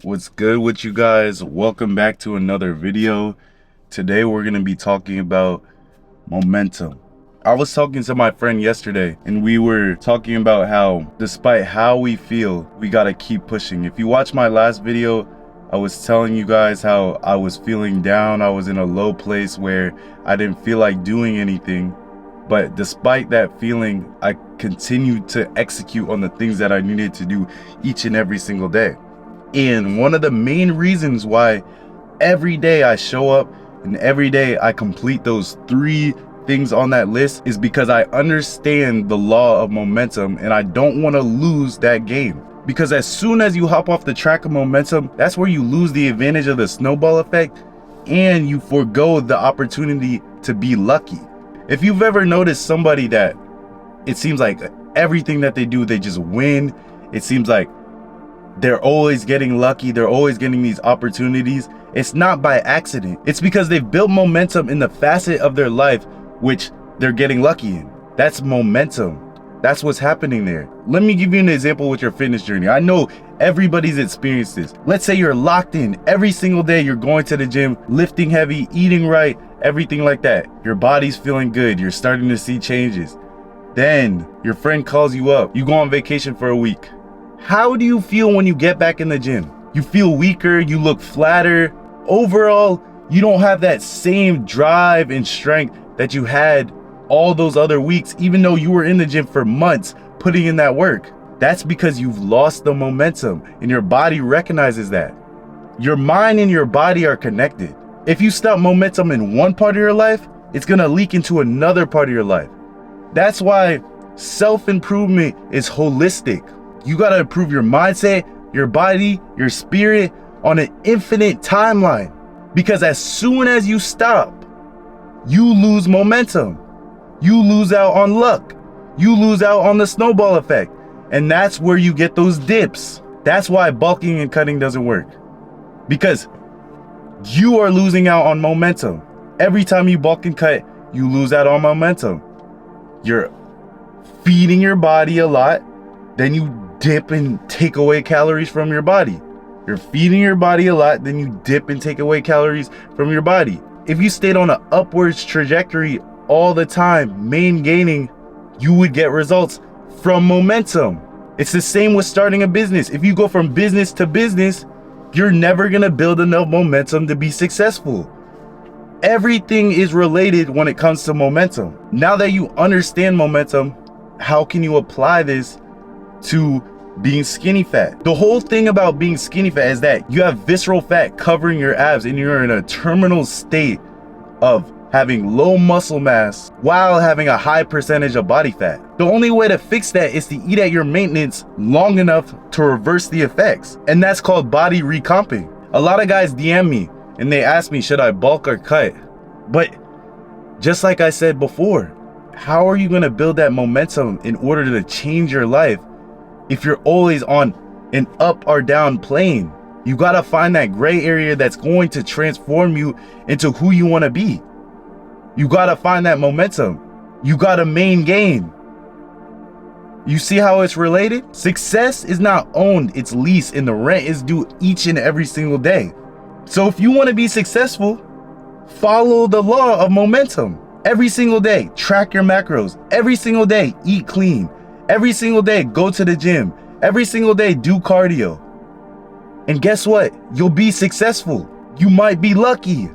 What's good with you guys? Welcome back to another video. Today we're going to be talking about momentum. I was talking to my friend yesterday and we were talking about how despite how we feel, we got to keep pushing. If you watch my last video, I was telling you guys how I was feeling down. I was in a low place where I didn't feel like doing anything. But despite that feeling, I continued to execute on the things that I needed to do each and every single day. And one of the main reasons why every day I show up and every day I complete those 3 things on that list is because I understand the law of momentum and I don't want to lose that game. Because as soon as you hop off the track of momentum, that's where you lose the advantage of the snowball effect and you forego the opportunity to be lucky. If you've ever noticed somebody that it seems like everything that they do, they just win. It seems like they're always getting lucky. They're always getting these opportunities. It's not by accident. It's because they've built momentum in the facet of their life, which they're getting lucky in. That's momentum. That's what's happening there. Let me give you an example with your fitness journey. I know everybody's experienced this. Let's say you're locked in every single day. You're going to the gym, lifting heavy, eating right, everything like that. Your body's feeling good. You're starting to see changes. Then your friend calls you up. You go on vacation for a week. How do you feel when you get back in the gym? You feel weaker, you look flatter. Overall, you don't have that same drive and strength that you had all those other weeks, even though you were in the gym for months putting in that work. That's because you've lost the momentum and your body recognizes that. Your mind and your body are connected. If you stop momentum in one part of your life, it's gonna leak into another part of your life. That's why self-improvement is holistic. You gotta improve your mindset, your body, your spirit on an infinite timeline. Because as soon as you stop, you lose momentum. You lose out on luck. You lose out on the snowball effect. And that's where you get those dips. That's why bulking and cutting doesn't work. Because you are losing out on momentum. Every time you bulk and cut, you lose out on momentum. You're feeding your body a lot, then you dip and take away calories from your body. You're feeding your body a lot, then you dip and take away calories from your body. If you stayed on an upwards trajectory all the time, gaining, you would get results from momentum. It's the same with starting a business. If you go from business to business, you're never gonna build enough momentum to be successful. Everything is related when it comes to momentum. Now that you understand momentum, how can you apply this to being skinny fat? The whole thing about being skinny fat is that you have visceral fat covering your abs and you're in a terminal state of having low muscle mass while having a high percentage of body fat. The only way to fix that is to eat at your maintenance long enough to reverse the effects. And that's called body recomping. A lot of guys DM me and they ask me, should I bulk or cut? But just like I said before, how are you gonna build that momentum in order to change your life if you're always on an up or down plane? You gotta find that gray area that's going to transform you into who you wanna be. You gotta find that momentum. You gotta gain. You see how it's related? Success is not owned, it's leased, and the rent is due each and every single day. So if you wanna be successful, follow the law of momentum. Every single day, track your macros. Every single day, eat clean. Every single day, go to the gym. Every single day, do cardio. And guess what? You'll be successful. You might be lucky.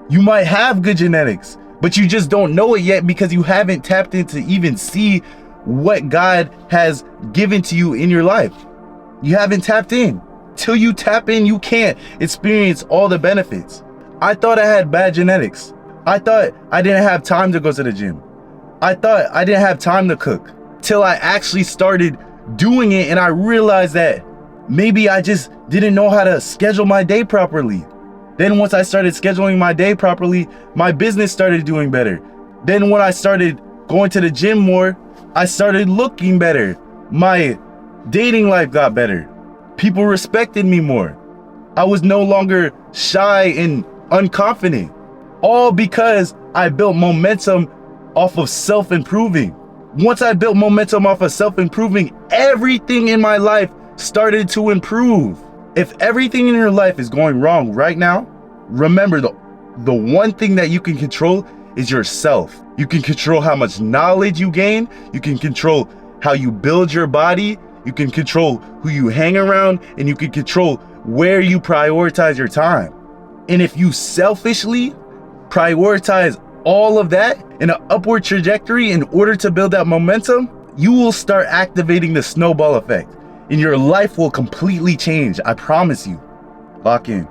You might have good genetics, but you just don't know it yet because you haven't tapped in to even see what God has given to you in your life. You haven't tapped in. Till you tap in, you can't experience all the benefits. I thought I had bad genetics. I thought I didn't have time to go to the gym. I thought I didn't have time to cook. Till I actually started doing it and I realized that maybe I just didn't know how to schedule my day properly. Then once I started scheduling my day properly, my business started doing better. Then when I started going to the gym more, I started looking better. My dating life got better. People respected me more. I was no longer shy and unconfident. All because I built momentum off of self-improving. Once I built momentum off of self-improving, everything in my life started to improve. If everything in your life is going wrong right now, remember the one thing that you can control is yourself. You can control how much knowledge you gain. You can control how you build your body. You can control who you hang around, and you can control where you prioritize your time. And if you selfishly prioritize all of that in an upward trajectory in order to build that momentum, you will start activating the snowball effect and your life will completely change. I promise you. Lock in.